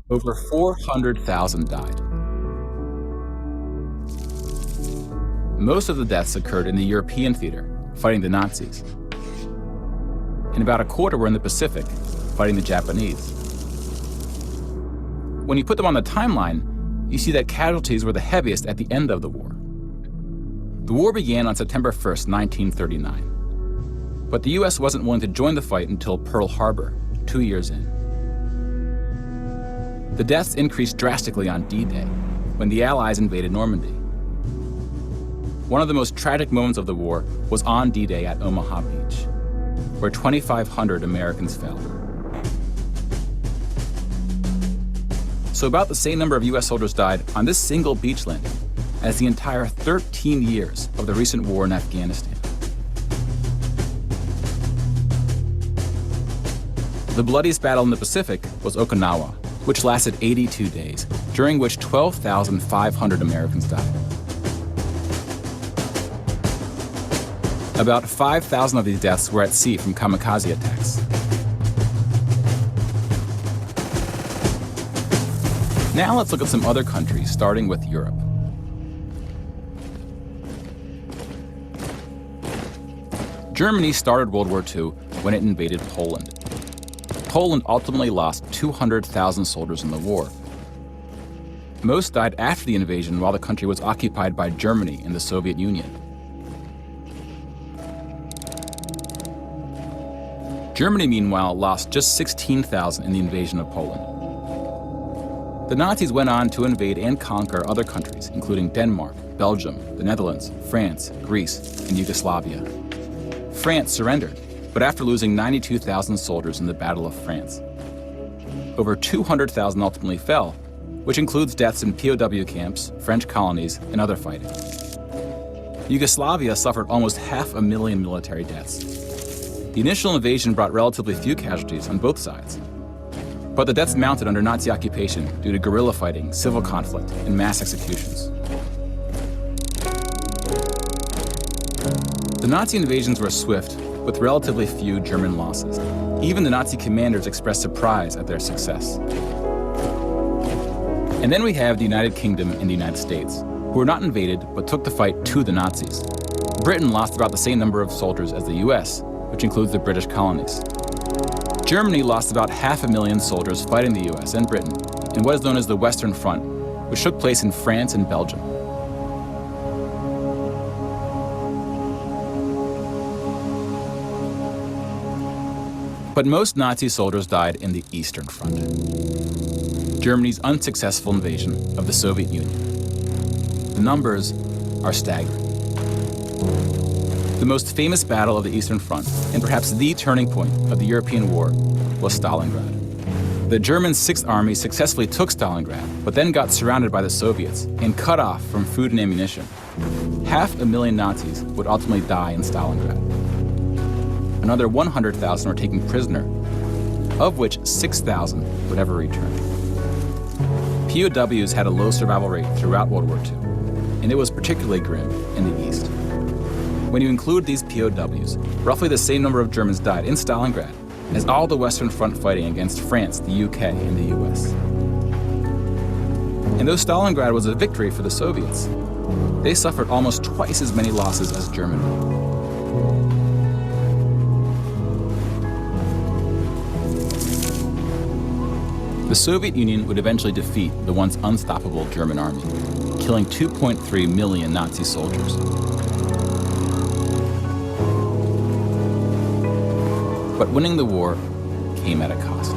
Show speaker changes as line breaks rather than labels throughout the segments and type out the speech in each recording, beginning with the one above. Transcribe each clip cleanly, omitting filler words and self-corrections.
Over 400,000 died. Most of the deaths occurred in the European theater, fighting the Nazis. And about a quarter were in the Pacific, fighting the Japanese. When you put them on the timeline, you see that casualties were the heaviest at the end of the war. The war began on September 1st, 1939. But the US wasn't willing to join the fight until Pearl Harbor, 2 years in. The deaths increased drastically on D-Day, when the Allies invaded Normandy. One of the most tragic moments of the war was on D-Day at Omaha Beach, where 2,500 Americans fell. So about the same number of US soldiers died on this single beach landing as the entire 13 years of the recent war in Afghanistan. The bloodiest battle in the Pacific was Okinawa, which lasted 82 days, during which 12,500 Americans died. About 5,000 of these deaths were at sea from kamikaze attacks. Now let's look at some other countries, starting with Europe. Germany started World War II when it invaded Poland. Poland ultimately lost 200,000 soldiers in the war. Most died after the invasion while the country was occupied by Germany and the Soviet Union. Germany, meanwhile, lost just 16,000 in the invasion of Poland. The Nazis went on to invade and conquer other countries, including Denmark, Belgium, the Netherlands, France, Greece, and Yugoslavia. France surrendered, but after losing 92,000 soldiers in the Battle of France. Over 200,000 ultimately fell, which includes deaths in POW camps, French colonies, and other fighting. Yugoslavia suffered almost 500,000 military deaths. The initial invasion brought relatively few casualties on both sides. But the deaths mounted under Nazi occupation due to guerrilla fighting, civil conflict, and mass executions. The Nazi invasions were swift, with relatively few German losses. Even the Nazi commanders expressed surprise at their success. And then we have the United Kingdom and the United States, who were not invaded but took the fight to the Nazis. Britain lost about the same number of soldiers as the US, which includes the British colonies. Germany lost about 500,000 soldiers fighting the US and Britain in what is known as the Western Front, which took place in France and Belgium. But most Nazi soldiers died in the Eastern Front, Germany's unsuccessful invasion of the Soviet Union. The numbers are staggering. The most famous battle of the Eastern Front, and perhaps the turning point of the European war, was Stalingrad. The German Sixth Army successfully took Stalingrad, but then got surrounded by the Soviets and cut off from food and ammunition. 500,000 Nazis would ultimately die in Stalingrad. Another 100,000 were taken prisoner, of which 6,000 would ever return. POWs had a low survival rate throughout World War II, and it was particularly grim in the East. When you include these POWs, roughly the same number of Germans died in Stalingrad as all the Western Front fighting against France, the UK, and the US. And though Stalingrad was a victory for the Soviets, they suffered almost twice as many losses as Germany. The Soviet Union would eventually defeat the once unstoppable German army, killing 2.3 million Nazi soldiers. But winning the war came at a cost.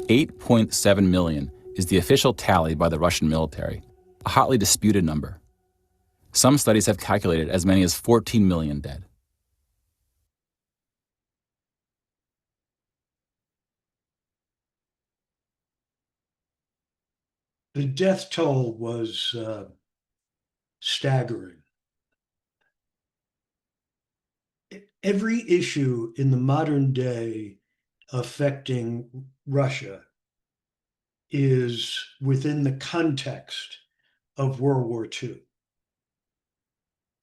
$8.7 million is the official tally by the Russian military, a hotly disputed number. Some studies have calculated as many as 14 million dead.
The death toll was staggering. Every issue in the modern day affecting Russia is within the context of World War II.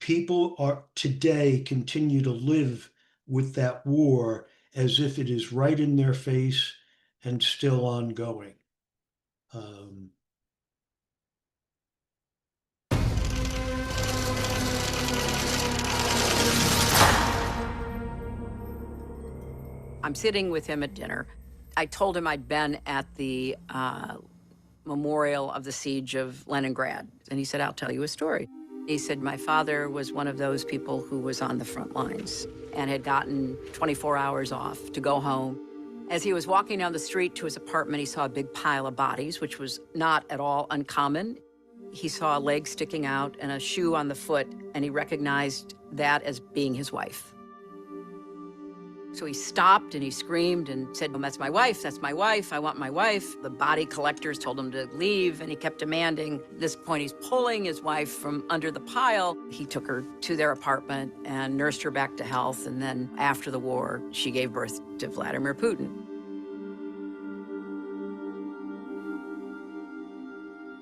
People are today continue to live with that war as if it is right in their face and still ongoing.
I'm sitting with him at dinner. I told him I'd been at the memorial of the siege of Leningrad. And he said, I'll tell you a story. He said, my father was one of those people who was on the front lines and had gotten 24 hours off to go home. As he was walking down the street to his apartment, he saw a big pile of bodies, which was not at all uncommon. He saw a leg sticking out and a shoe on the foot, and he recognized that as being his wife. So he stopped and he screamed and said, well, that's my wife, I want my wife. The body collectors told him to leave, and he kept demanding. At this point, he's pulling his wife from under the pile. He took her to their apartment and nursed her back to health, and then after the war, she gave birth to Vladimir Putin.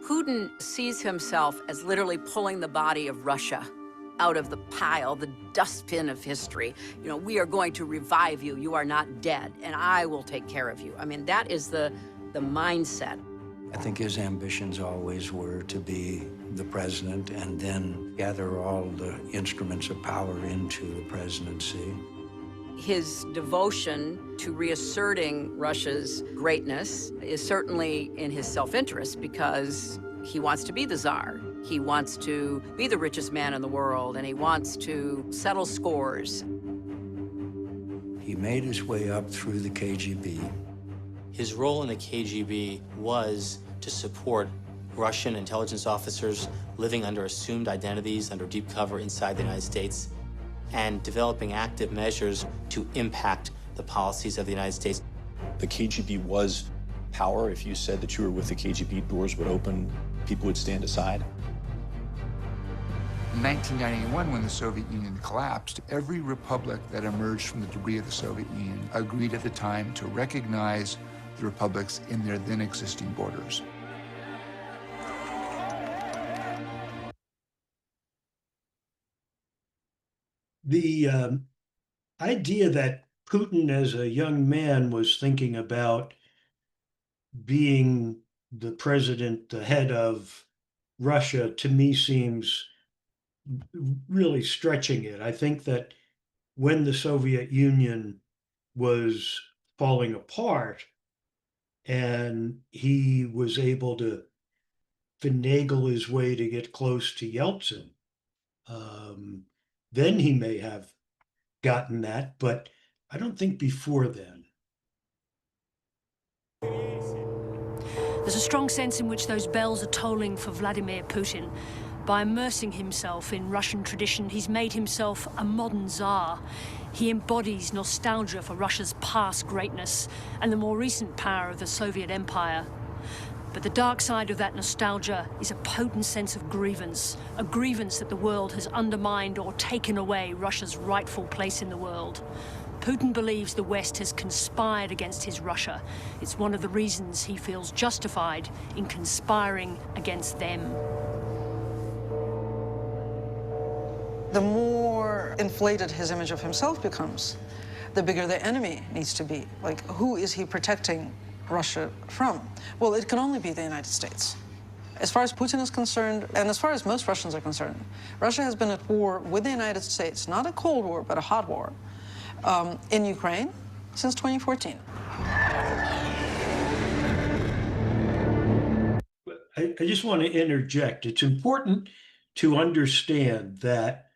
Putin sees himself as literally pulling the body of Russia out of the pile, the dustbin of history. You know, we are going to revive you. You are not dead, and I will take care of you. I mean, that is the mindset.
I think his ambitions always were to be the president and then gather all the instruments of power into the presidency.
His devotion to reasserting Russia's greatness is certainly in his self-interest because he wants to be the czar. He wants to be the richest man in the world, and he wants to settle scores.
He made his way up through the KGB.
His role in the KGB was to support Russian intelligence officers living under assumed identities, under deep cover inside the United States, and developing active measures to impact the policies of the United States.
The KGB was power. If you said that you were with the KGB, doors would open, people would stand aside.
In 1991, when the Soviet Union collapsed, every republic that emerged from the debris of the Soviet Union agreed at the time to recognize the republics in their then existing borders.
The idea that Putin as a young man was thinking about being the president, the head of Russia, to me seems really stretching it. I think that when the Soviet Union was falling apart and he was able to finagle his way to get close to Yeltsin, then he may have gotten that, but I don't think before then.
There's a strong sense in which those bells are tolling for Vladimir Putin. By immersing himself in Russian tradition, he's made himself a modern Tsar. He embodies nostalgia for Russia's past greatness and the more recent power of the Soviet Empire. But the dark side of that nostalgia is a potent sense of grievance, a grievance that the world has undermined or taken away Russia's rightful place in the world. Putin believes the West has conspired against his Russia. It's one of the reasons he feels justified in conspiring against them.
The more inflated his image of himself becomes, the bigger the enemy needs to be. Like, who is he protecting Russia from? Well, it can only be the United States. As far as Putin is concerned, and as far as most Russians are concerned, Russia has been at war with the United States, not a Cold War, but a hot war, in Ukraine since 2014.
I just want to interject. It's important to understand that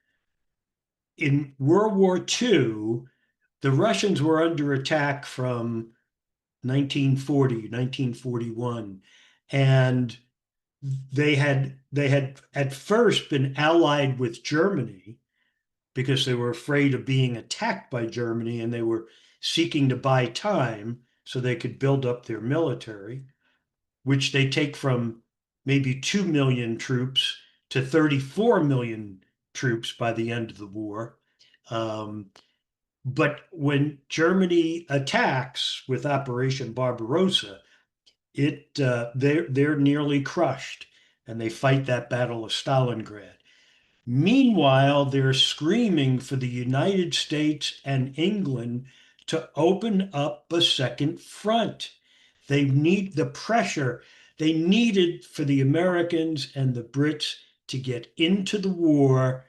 in World War II, the Russians were under attack from 1940, 1941, and they had at first been allied with Germany because they were afraid of being attacked by Germany, and they were seeking to buy time so they could build up their military, which they take from maybe 2 million troops to 34 million troops by the end of the war. But when Germany attacks with Operation Barbarossa, they're nearly crushed, and they fight that Battle of Stalingrad. Meanwhile, they're screaming for the United States and England to open up a second front. They need the pressure they needed for the Americans and the Brits to get into the war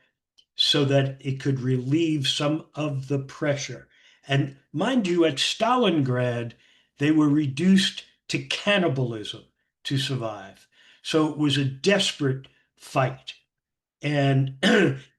so that it could relieve some of the pressure. And mind you, at Stalingrad, they were reduced to cannibalism to survive. So it was a desperate fight. And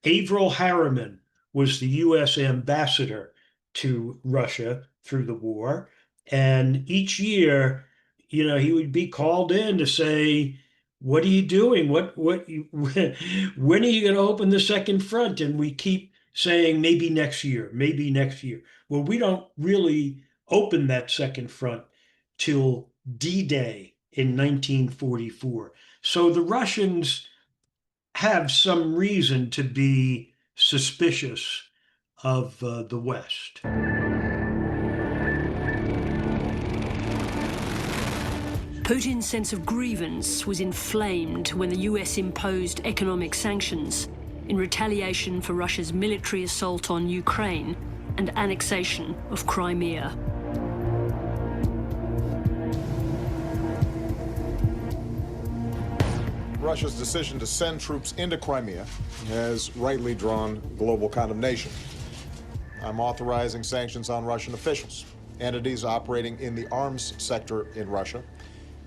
Averell Harriman was the US ambassador to Russia through the war. And each year, he would be called in to say, what are you doing? When are you going to open the second front? And we keep saying, maybe next year, maybe next year. Well, we don't really open that second front till D-Day in 1944. So the Russians have some reason to be suspicious of the West.
Putin's sense of grievance was inflamed when the US imposed economic sanctions in retaliation for Russia's military assault on Ukraine and annexation of Crimea.
Russia's decision to send troops into Crimea has rightly drawn global condemnation. I'm authorizing sanctions on Russian officials, entities operating in the arms sector in Russia,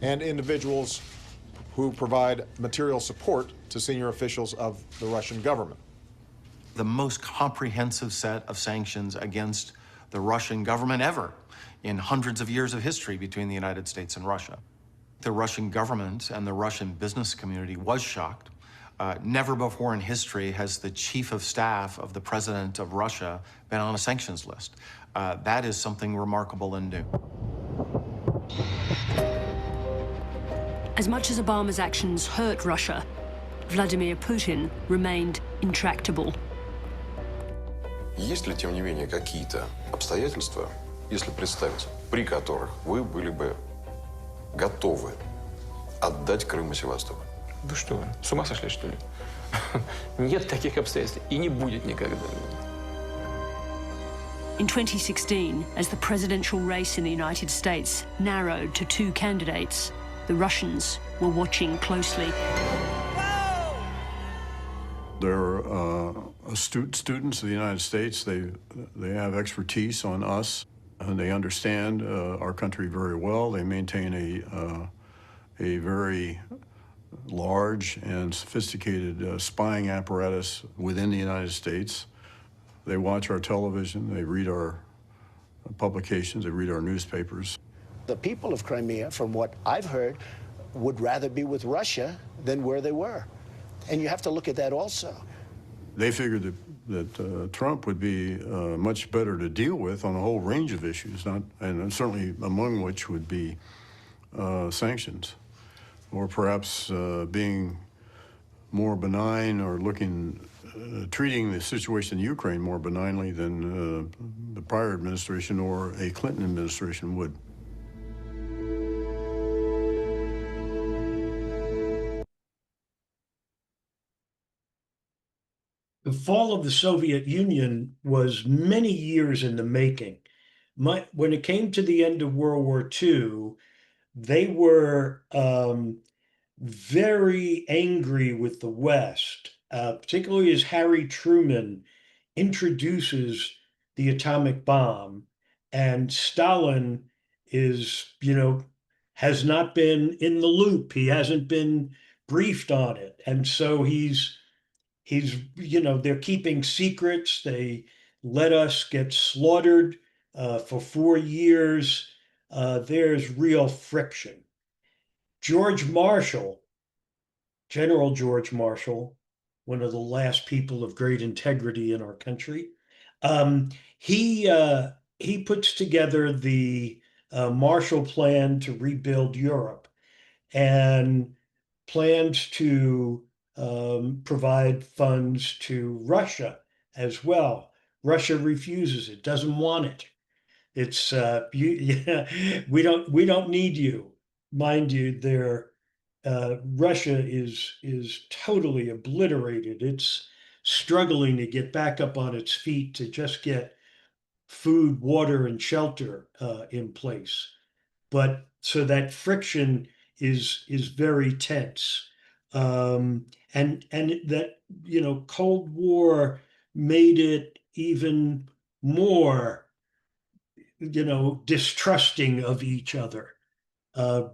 and individuals who provide material support to senior officials of the Russian government.
The most comprehensive set of sanctions against the Russian government ever in hundreds of years of history between the United States and Russia. The Russian government and the Russian business community was shocked. Never before in history has the chief of staff of the president of Russia been on a sanctions list. That is something remarkable and new.
As much as Obama's actions hurt Russia, Vladimir Putin remained intractable.
Есть ли, тем не менее, какие-то обстоятельства, если представить, при которых вы были бы готовы отдать Крым и Севастополь?
Вы что, с ума сошли, что ли? Нет таких обстоятельств и не будет никогда.
In 2016, as the presidential race in the United States narrowed to two candidates, the Russians were watching closely.
They're astute students of the United States. They have expertise on us, and they understand our country very well. They maintain a very large and sophisticated spying apparatus within the United States. They watch our television, they read our publications, they read our newspapers.
The people of Crimea, from what I've heard, would rather be with Russia than where they were. And you have to look at that also.
They figured that Trump would be much better to deal with on a whole range of issues, and certainly among which would be sanctions, or perhaps being more benign or treating the situation in Ukraine more benignly than the prior administration or a Clinton administration would.
The fall of the Soviet Union was many years in the making. When it came to the end of World War II, they were very angry with the West, particularly as Harry Truman introduces the atomic bomb, and Stalin has not been in the loop. He hasn't been briefed on it. And so they're keeping secrets. They let us get slaughtered for 4 years. There's real friction. George Marshall General George Marshall, one of the last people of great integrity in our country. He puts together the Marshall Plan to rebuild Europe and plans to provide funds to Russia as well. Russia refuses it, doesn't want it. It's we don't need you. Mind you, Russia is totally obliterated. It's struggling to get back up on its feet to just get food, water, and shelter in place. But so that friction is very tense, and that Cold War made it even more distrusting of each other.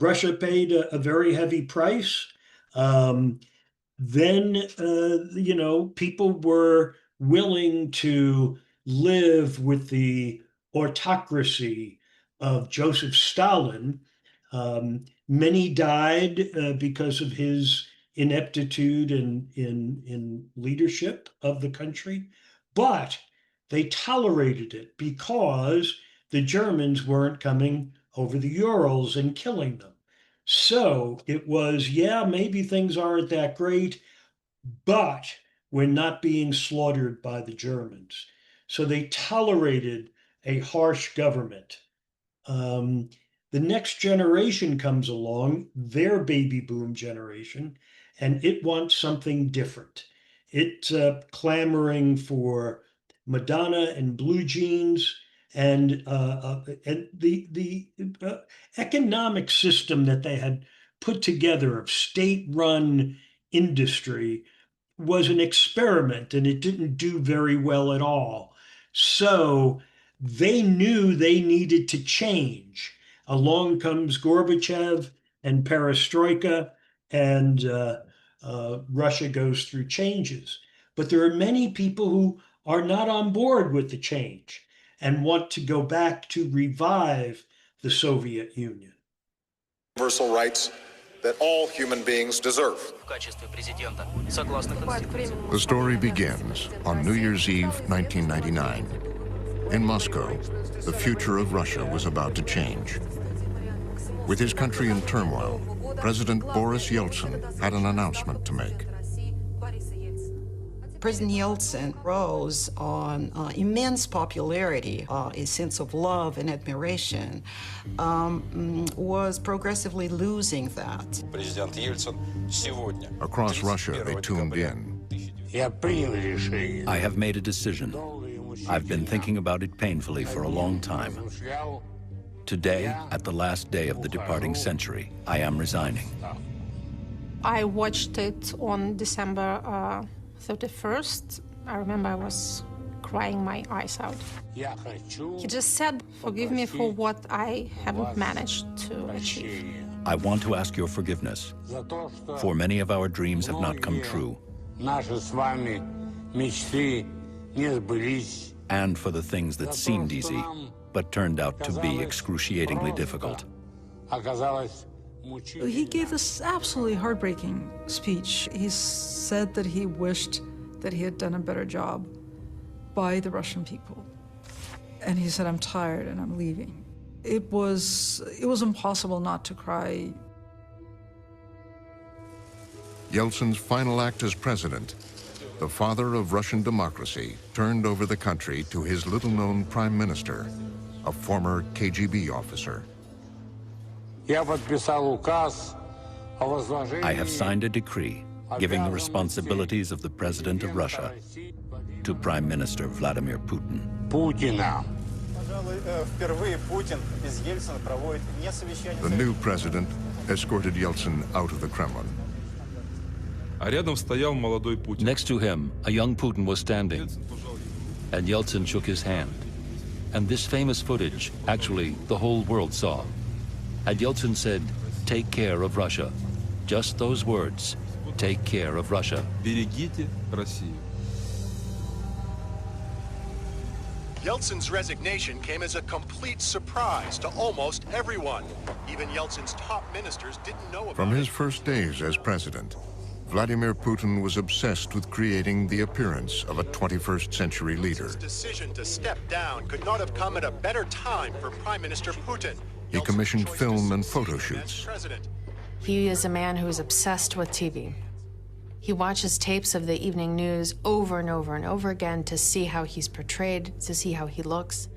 Russia paid a very heavy price. Then people were willing to live with the autocracy of Joseph Stalin. Many died because of his ineptitude in leadership of the country, but they tolerated it because the Germans weren't coming over the Urals and killing them. So it was, yeah, maybe things aren't that great, but we're not being slaughtered by the Germans. So they tolerated a harsh government. The next generation comes along, their baby boom generation, and it wants something different. It's clamoring for Madonna and blue jeans, and the economic system that they had put together of state-run industry was an experiment, and it didn't do very well at all. So they knew they needed to change. Along comes Gorbachev and Perestroika, and Russia goes through changes. But there are many people who are not on board with the change and want to go back to revive the Soviet Union.
Universal rights that all human beings deserve.
The story begins on New Year's Eve, 1999. In Moscow, the future of Russia was about to change. With his country in turmoil, President Boris Yeltsin had an announcement to make.
President Yeltsin rose on immense popularity, a sense of love and admiration, was progressively losing that.
Across Russia, they tuned in.
I have made a decision. I've been thinking about it painfully for a long time. Today, at the last day of the departing century, I am resigning.
I watched it on December 31st. I remember I was crying my eyes out. He just said, forgive me for what I haven't managed to achieve.
I want to ask your forgiveness, for many of our dreams have not come true, and for the things that seemed easy, but turned out to be excruciatingly difficult.
He gave this absolutely heartbreaking speech. He said that he wished that he had done a better job by the Russian people. And he said, I'm tired and I'm leaving. It was impossible not to cry.
Yeltsin's final act as president, the father of Russian democracy, turned over the country to his little-known prime minister, a former KGB officer.
I have signed a decree giving the responsibilities of the President of Russia to Prime Minister Vladimir Putin.
The new president escorted Yeltsin out of the Kremlin.
Next to him, a young Putin was standing, and Yeltsin shook his hand. And this famous footage, actually, the whole world saw. Had Yeltsin said, "Take care of Russia," just those words, "Take care of Russia."
Yeltsin's resignation came as a complete surprise to almost everyone. Even Yeltsin's top ministers didn't know about it.
From his first days as president, Vladimir Putin was obsessed with creating the appearance of a 21st century leader.
His decision to step down could not have come at a better time for Prime Minister Putin.
He commissioned film and photo shoots.
He is a man who is obsessed with TV. He watches tapes of the evening news over and over and over again to see how he's portrayed, to see how he looks.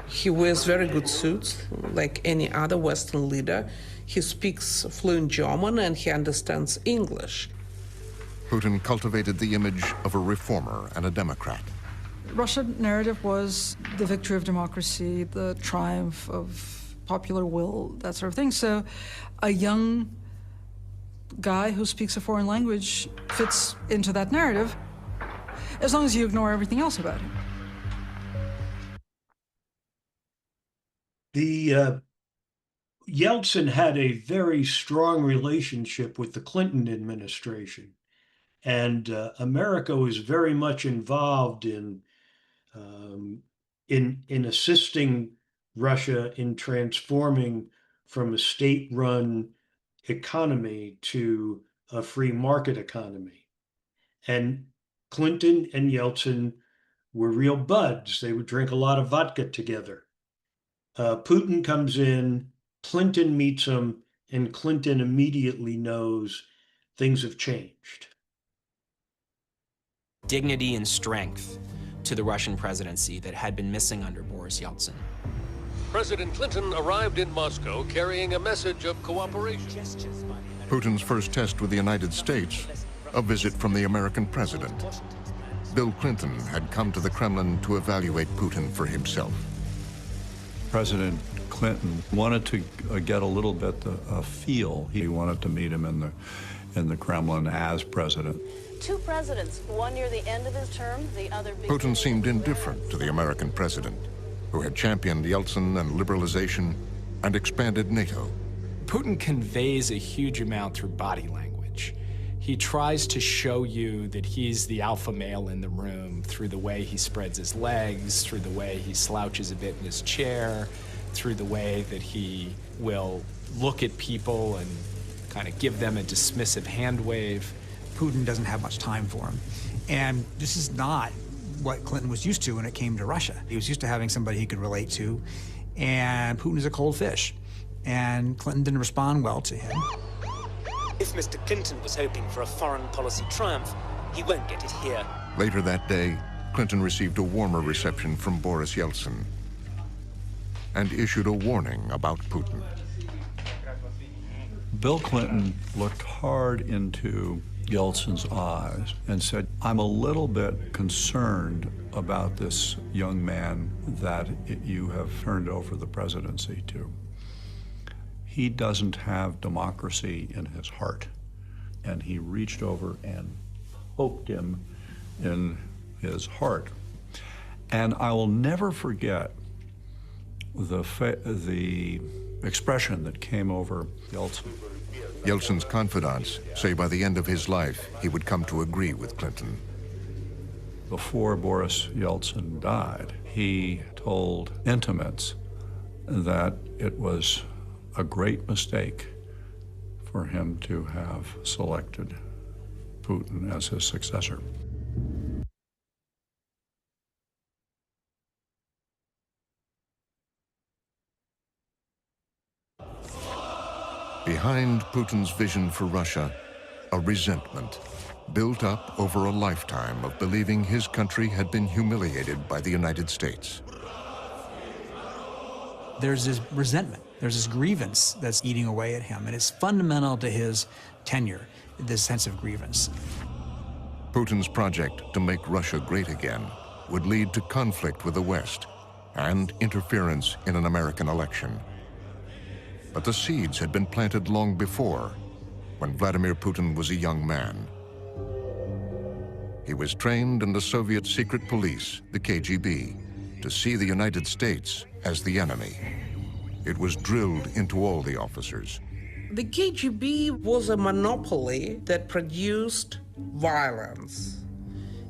He wears very good suits, like any other Western leader. He speaks fluent German and he understands English.
Putin cultivated the image of a reformer and a democrat.
Russian narrative was the victory of democracy, the triumph of popular will, that sort of thing. So a young guy who speaks a foreign language fits into that narrative, as long as you ignore everything else about him.
Yeltsin had a very strong relationship with the Clinton administration, and America was very much involved in assisting Russia in transforming from a state-run economy to a free market economy. And Clinton and Yeltsin were real buds. They would drink a lot of vodka together. Putin comes in, Clinton meets him, and Clinton immediately knows things have changed.
Dignity and strength to the Russian presidency that had been missing under Boris Yeltsin.
President Clinton arrived in Moscow carrying a message of cooperation.
Putin's first test with the United States, a visit from the American president. Bill Clinton had come to the Kremlin to evaluate Putin for himself.
President Clinton wanted to get a little bit a feel. He wanted to meet him in the Kremlin as president.
Two presidents, one near the end of his term, the other...
Putin seemed indifferent to the American president, who had championed Yeltsin and liberalization and expanded NATO.
Putin conveys a huge amount through body language. He tries to show you that he's the alpha male in the room through the way he spreads his legs, through the way he slouches a bit in his chair, through the way that he will look at people and kind of give them a dismissive hand wave.
Putin doesn't have much time for him. And this is not what Clinton was used to when it came to Russia. He was used to having somebody he could relate to, and Putin is a cold fish. And Clinton didn't respond well to him.
If Mr. Clinton was hoping for a foreign policy triumph, he won't get it here.
Later that day, Clinton received a warmer reception from Boris Yeltsin and issued a warning about Putin.
Bill Clinton looked hard into Yeltsin's eyes and said, "I'm a little bit concerned about this young man that you have turned over the presidency to. He doesn't have democracy in his heart." And he reached over and poked him in his heart. And I will never forget the expression that came over Yeltsin.
Yeltsin's confidants say by the end of his life, he would come to agree with Clinton.
Before Boris Yeltsin died, he told intimates that it was a great mistake for him to have selected Putin as his successor.
Behind Putin's vision for Russia, a resentment built up over a lifetime of believing his country had been humiliated by the United States.
There's this resentment, there's this grievance that's eating away at him, and it's fundamental to his tenure, this sense of grievance.
Putin's project to make Russia great again would lead to conflict with the West and interference in an American election. But the seeds had been planted long before, when Vladimir Putin was a young man. He was trained in the Soviet secret police, the KGB, to see the United States as the enemy. It was drilled into all the officers.
The KGB was a monopoly that produced violence.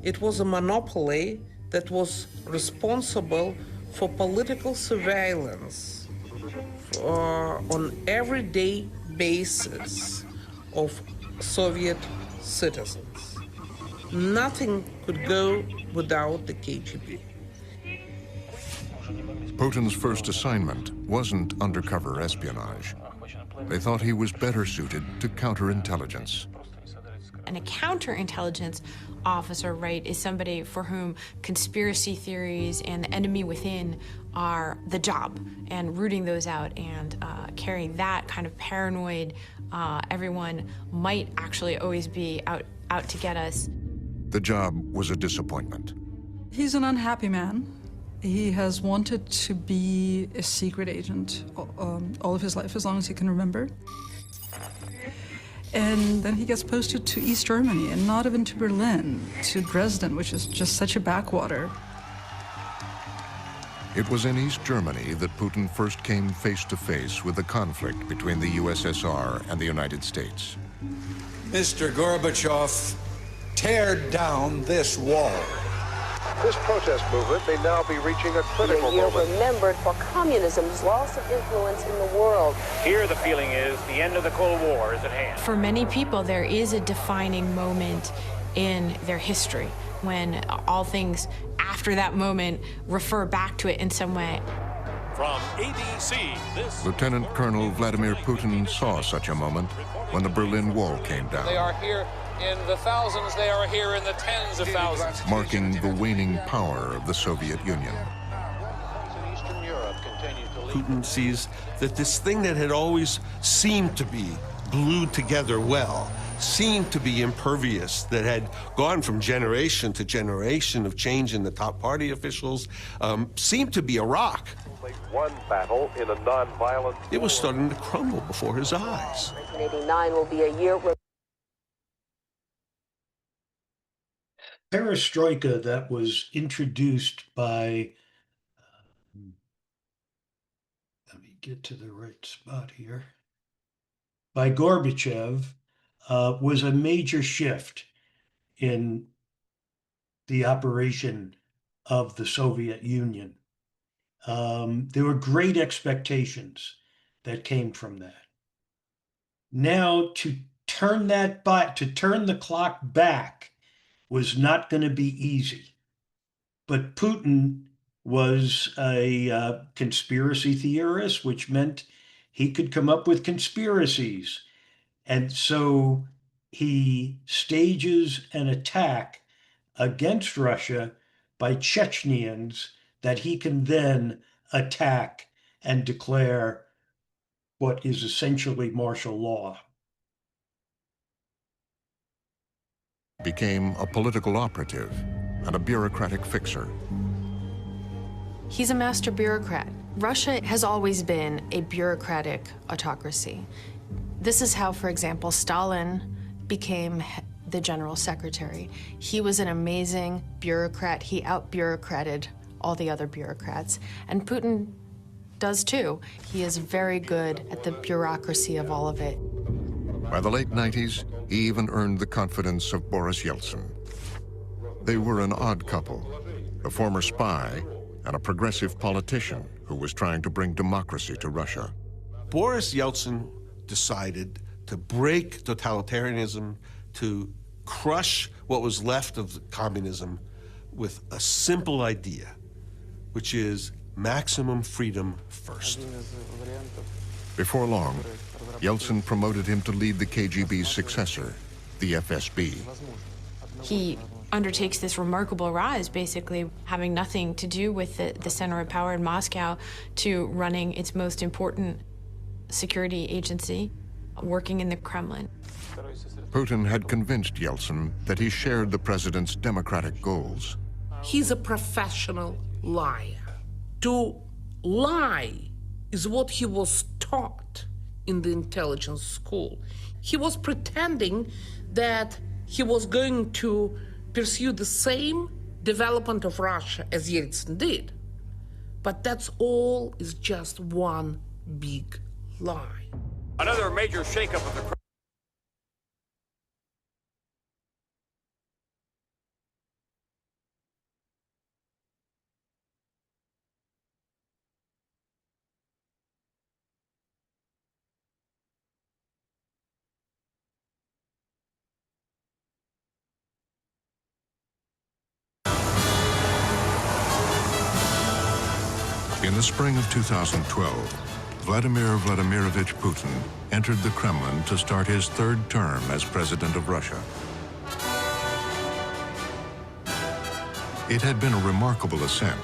It was a monopoly that was responsible for political surveillance on everyday basis of Soviet citizens. Nothing could go without the KGB.
Putin's first assignment wasn't undercover espionage. They thought he was better suited to counterintelligence.
And a counterintelligence officer, right, is somebody for whom conspiracy theories and the enemy within are the job, and rooting those out and carrying that kind of paranoid, everyone might actually always be out to get us.
The job was a disappointment.
He's an unhappy man. He has wanted to be a secret agent all of his life, as long as he can remember. And then he gets posted to East Germany, and not even to Berlin, to Dresden, which is just such a backwater.
It was in East Germany that Putin first came face to face with the conflict between the USSR and the United States.
Mr. Gorbachev, tear down this wall.
This protest movement may now be reaching a critical
year
moment.
remembered for communism's loss of influence in the world.
Here the feeling is the end of the Cold War is at hand.
For many people, there is a defining moment in their history when all things after that moment refer back to it in some way.
From ABC, this
Lieutenant Colonel Vladimir Putin saw such a moment when the Berlin Wall came down.
They are here in the thousands, they are here in the tens of thousands.
Marking the waning power of the Soviet Union.
Putin sees that this thing that had always seemed to be glued together well, seemed to be impervious, that had gone from generation to generation of change in the top party officials, seemed to be a rock.
One battle in a non-violent war.
It was starting to crumble before his eyes.
1989 will be a year.
Perestroika that was introduced by, let me get to the right spot here, by Gorbachev, was a major shift in the operation of the Soviet Union. There were great expectations that came from that. Now, to turn the clock back was not going to be easy. But Putin was a conspiracy theorist, which meant he could come up with conspiracies. And so he stages an attack against Russia by Chechens that he can then attack and declare what is essentially martial law.
Became a political operative and a bureaucratic fixer.
He's a master bureaucrat. Russia has always been a bureaucratic autocracy. This is how, for example, Stalin became the general secretary. He was an amazing bureaucrat. He out-bureaucrated all the other bureaucrats. And Putin does too. He is very good at the bureaucracy of all of it.
By the late 90s, he even earned the confidence of Boris Yeltsin. They were an odd couple, a former spy and a progressive politician who was trying to bring democracy to Russia.
Boris Yeltsin decided to break totalitarianism, to crush what was left of communism with a simple idea, which is maximum freedom first.
Before long, Yeltsin promoted him to lead the KGB's successor, the FSB.
He undertakes this remarkable rise, basically having nothing to do with the center of power in Moscow to running its most important security agency, working in the Kremlin.
Putin had convinced Yeltsin that he shared the president's democratic goals.
He's a professional liar. To lie is what he was taught in the intelligence school. He was pretending that he was going to pursue the same development of Russia as Yeltsin did. But that's all is just one big lie.
Another major shakeup of the
In the spring of 2012, Vladimir Vladimirovich Putin entered the Kremlin to start his third term as president of Russia. It had been a remarkable ascent.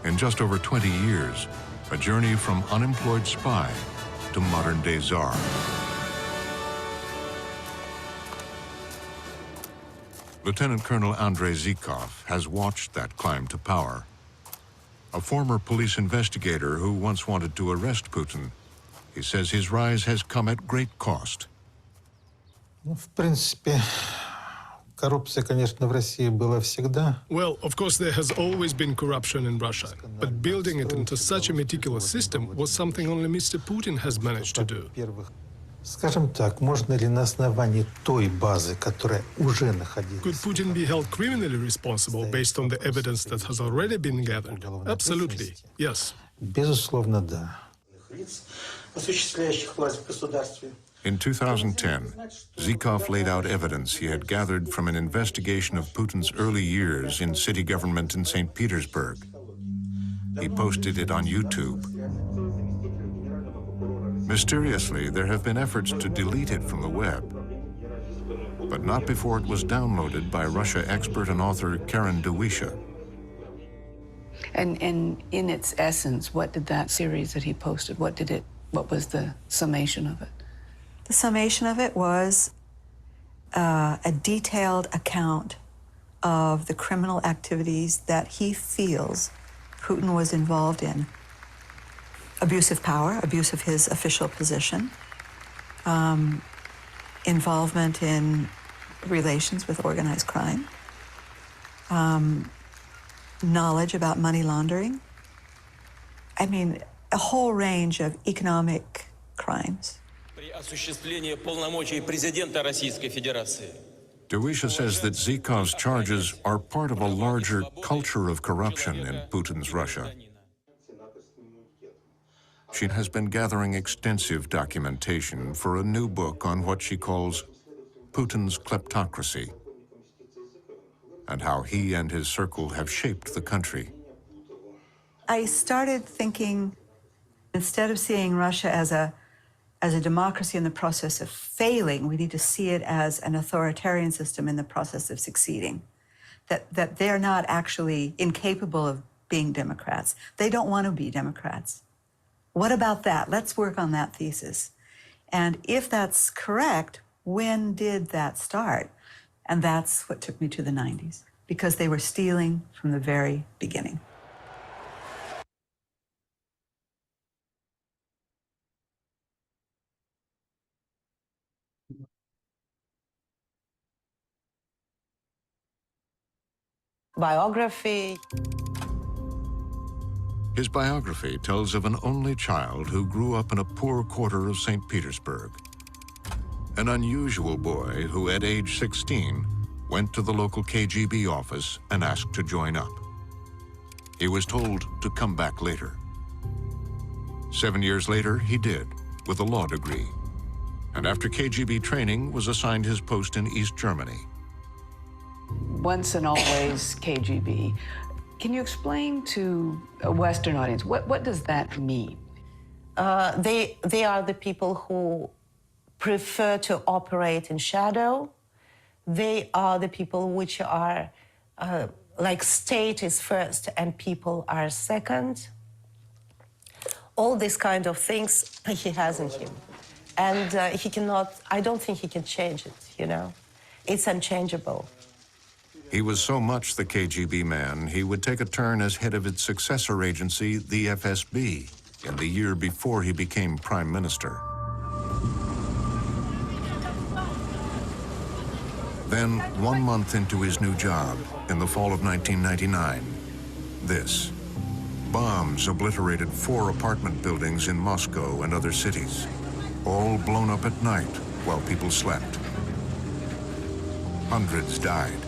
In just over 20 years, a journey from unemployed spy to modern-day czar. Lieutenant Colonel Andrei Zhikov has watched that climb to power. A former police investigator who once wanted to arrest Putin, he says his rise has come at great cost.
В принципе, коррупция, конечно, в России была всегда.
Well, of course, there has always been corruption in Russia, but building it into such a meticulous system was something only Mr. Putin has managed to do.
Скажем так, можно ли на основании той базы, которая уже находилась?
Could Putin be held criminally responsible based on the evidence that has already been gathered? Absolutely, yes.
Безусловно, да.
In 2010, Zhikov laid out evidence he had gathered from an investigation of Putin's early years in city government in St. Petersburg. He posted it on YouTube. Mysteriously, there have been efforts to delete it from the web, but not before it was downloaded by Russia expert and author Karen DeWisha.
And in its essence, what did that series that he posted, what was the summation of it?
The summation of it was a detailed account of the criminal activities that he feels Putin was involved in. Abuse of power, abuse of his official position, involvement in relations with organized crime, knowledge about money laundering. I mean, a whole range of economic crimes.
DeWisha says that Zhikov's charges are part of a larger culture of corruption in Putin's Russia. She has been gathering extensive documentation for a new book on what she calls Putin's kleptocracy and how he and his circle have shaped the country.
I started thinking, instead of seeing Russia as a democracy in the process of failing, we need to see it as an authoritarian system in the process of succeeding. That they're not actually incapable of being democrats. They don't want to be democrats. What about that? Let's work on that thesis. And if that's correct, when did that start? And that's what took me to the 90s, because they were stealing from the very beginning.
Biography.
His biography tells of an only child who grew up in a poor quarter of St. Petersburg. An unusual boy who, at age 16, went to the local KGB office and asked to join up. He was told to come back later. 7 years later, he did, with a law degree. And after KGB training, was assigned his post in East Germany.
Once and always KGB. Can you explain to a Western audience, what does that mean?
They are the people who prefer to operate in shadow. They are the people which are like state is first and people are second. All these kind of things he has in him. And he cannot, I don't think he can change it, you know? It's unchangeable.
He was so much the KGB man, he would take a turn as head of its successor agency, the FSB, in the year before he became prime minister. Then, 1 month into his new job, in the fall of 1999, this. Bombs obliterated 4 apartment buildings in Moscow and other cities, all blown up at night while people slept. Hundreds died.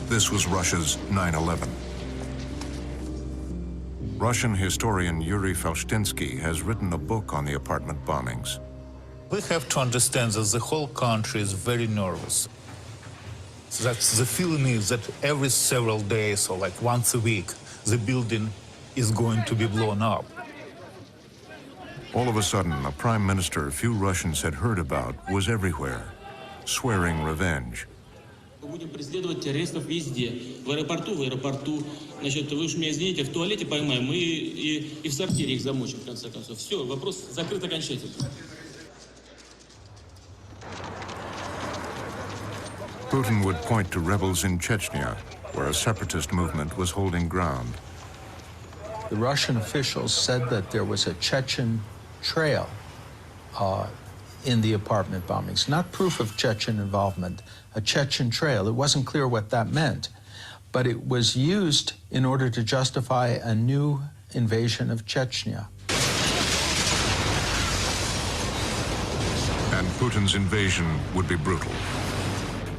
This was Russia's 9/11. Russian historian Yuri Felshtinsky has written a book on the apartment bombings.
We have to understand that the whole country is very nervous. That the feeling is that every several days or like once a week, the building is going to be blown up.
All of a sudden, a prime minister few Russians had heard about was everywhere, swearing revenge.
Будем преследовать террористов везде. В аэропорту. Значит, вы уж меня извините, в туалете поймаем и в сортире их замочим, в конце концов. Все, вопрос закрыт окончательно.
Putin would point to rebels in Chechnya, where a separatist movement was holding ground.
The Russian officials said that there was a Chechen trail in the apartment bombings. Not proof of Chechen involvement, a Chechen trail. It wasn't clear what that meant, but it was used in order to justify a new invasion of Chechnya.
And Putin's invasion would be brutal.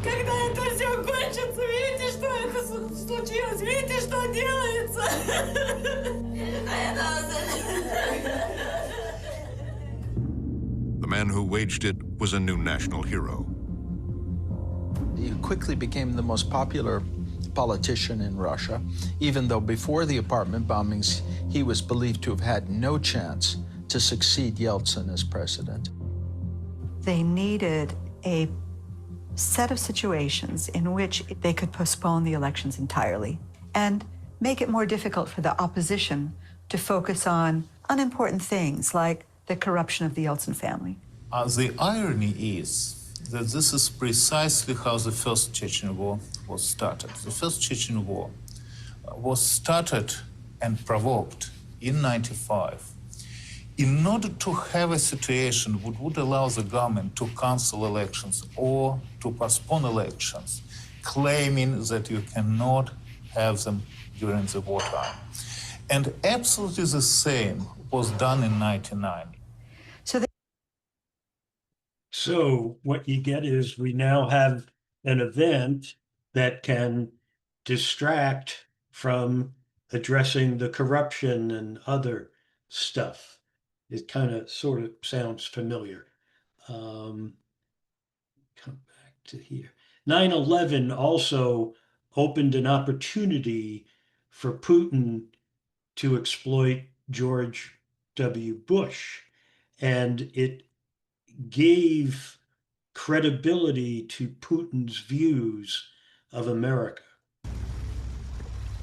Когда это все кончится, видите, что это случилось? Видите, что делается?
The man who waged it was a new national hero.
He quickly became the most popular politician in Russia, even though before the apartment bombings, he was believed to have had no chance to succeed Yeltsin as president.
They needed a set of situations in which they could postpone the elections entirely and make it more difficult for the opposition to focus on unimportant things like the corruption of the Yeltsin family.
The irony is that this is precisely how the First Chechen War was started. The First Chechen War was started and provoked in '95 in order to have a situation that would allow the government to cancel elections or to postpone elections, claiming that you cannot have them during the wartime. And absolutely the same was done in '99.
So what you get is we now have an event that can distract from addressing the corruption and other stuff. It kind of sort of sounds familiar. Come back to here. 9/11 also opened an opportunity for Putin to exploit George W. Bush, and it gave credibility to Putin's views of America.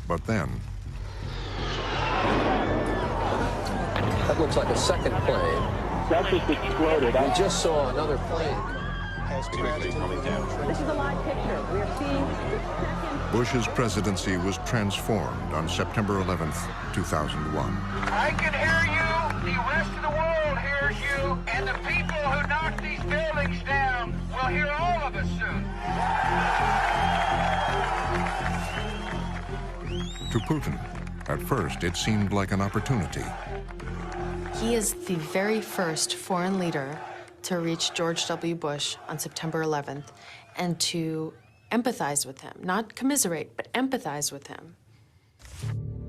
But then,
That looks like a second plane.
That just exploded.
We just saw another plane.
This is a live picture. We are seeing the second.
Bush's presidency was transformed on September 11th, 2001.
I can hear you, the rest of the world hears you, and the people who knocked these buildings down will hear all of us soon.
To Putin, at first it seemed like an opportunity.
He is the very first foreign leader to reach George W. Bush on September 11th and to empathize with him, not commiserate, but empathize with him.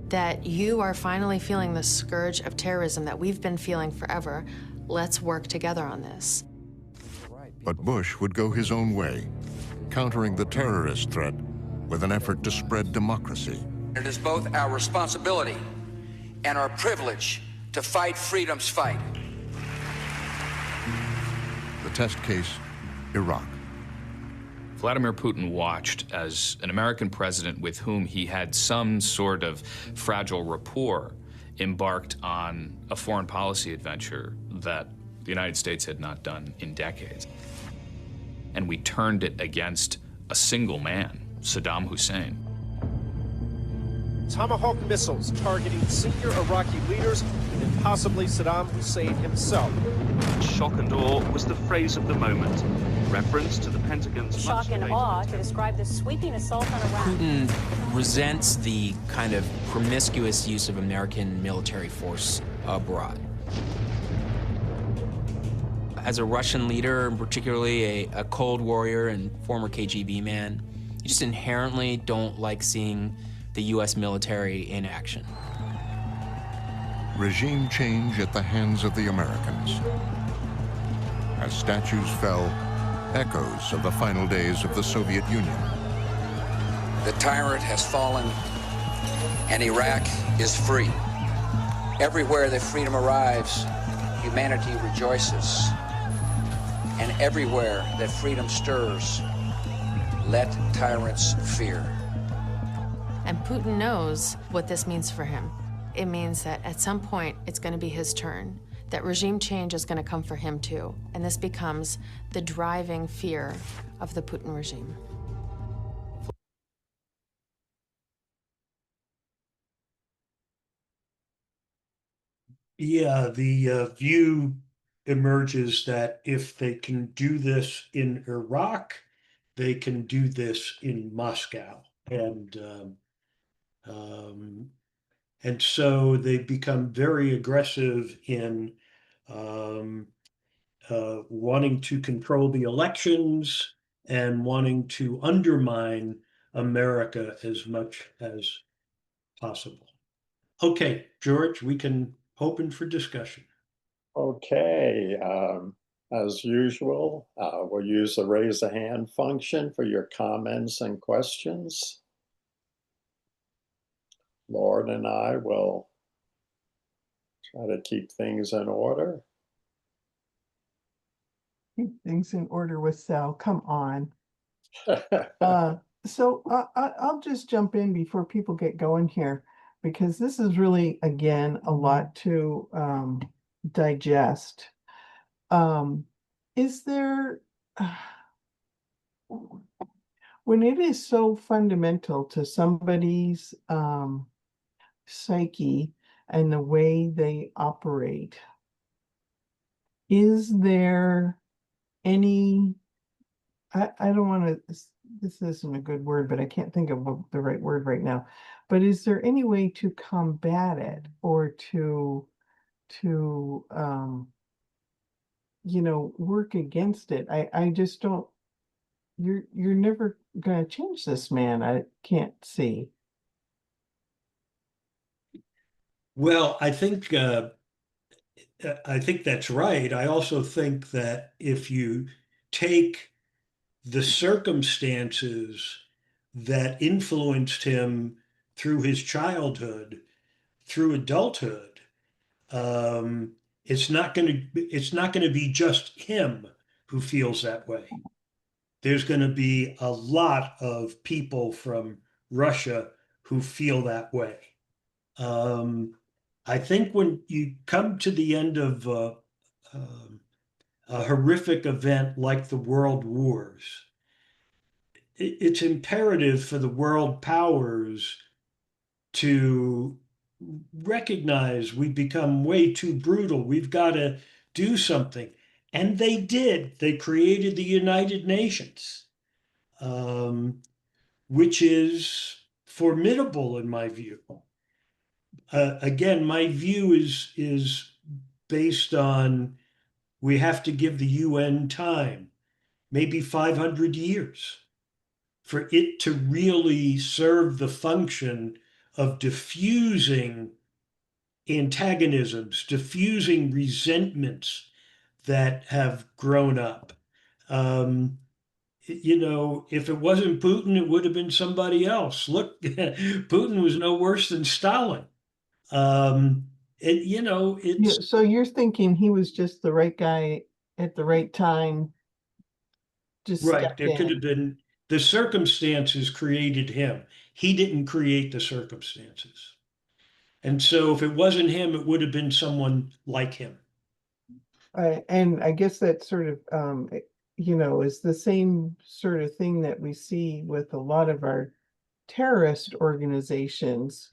That you are finally feeling the scourge of terrorism that we've been feeling forever. Let's work together on this.
But Bush would go his own way, countering the terrorist threat with an effort to spread democracy.
It is both our responsibility and our privilege to fight freedom's fight.
The test case, Iraq.
Vladimir Putin watched as an American president with whom he had some sort of fragile rapport embarked on a foreign policy adventure that the United States had not done in decades. And we turned it against a single man, Saddam Hussein.
Tomahawk missiles targeting senior Iraqi leaders and possibly Saddam Hussein himself.
Shock and awe was the phrase of the moment. Reference to the Pentagon's
Shock and awe to describe this sweeping assault on Iraq.
Putin resents the kind of promiscuous use of American military force abroad. As a Russian leader, and particularly a Cold Warrior and former KGB man, you just inherently don't like seeing the U.S. military in action.
Regime change at the hands of the Americans. As statues fell, echoes of the final days of the Soviet Union.
The tyrant has fallen, and Iraq is free. Everywhere that freedom arrives, humanity rejoices. And everywhere that freedom stirs, let tyrants fear.
And Putin knows what this means for him. It means that at some point, it's going to be his turn, that regime change is going to come for him too. And this becomes the driving fear of the Putin regime.
Yeah, the view emerges that if they can do this in Iraq, they can do this in Moscow. And so they become very aggressive in wanting to control the elections and wanting to undermine America as much as possible. Okay, George, we can open for discussion.
Okay, as usual, we'll use the raise a hand function for your comments and questions. Lauren and I will try to keep things in order.
Keep things in order with Sal, come on. So I'll just jump in before people get going here, because this is really, again, a lot to digest. Is there, when it is so fundamental to somebody's psyche and the way they operate, is there any, I don't want to, this isn't a good word, but I can't think of the right word right now, but is there any way to combat it or to work against it? I just don't, you're never going to change this man. I can't see.
Well, I think that's right. I also think that if you take the circumstances that influenced him through his childhood, through adulthood, it's not going to be just him who feels that way. There's going to be a lot of people from Russia who feel that way. I think when you come to the end of a horrific event like the World Wars, it's imperative for the world powers to recognize we've become way too brutal. We've got to do something. And they did. They created the United Nations, which is formidable in my view. Again, my view is based on we have to give the UN time, maybe 500 years, for it to really serve the function of diffusing antagonisms, diffusing resentments that have grown up. If it wasn't Putin, it would have been somebody else. Look, Putin was no worse than Stalin.
So you're thinking he was just the right guy at the right time. Just
right. There could have been, the circumstances created him. He didn't create the circumstances. And so if it wasn't him, it would have been someone like him.
And I guess that sort of, is the same sort of thing that we see with a lot of our terrorist organizations,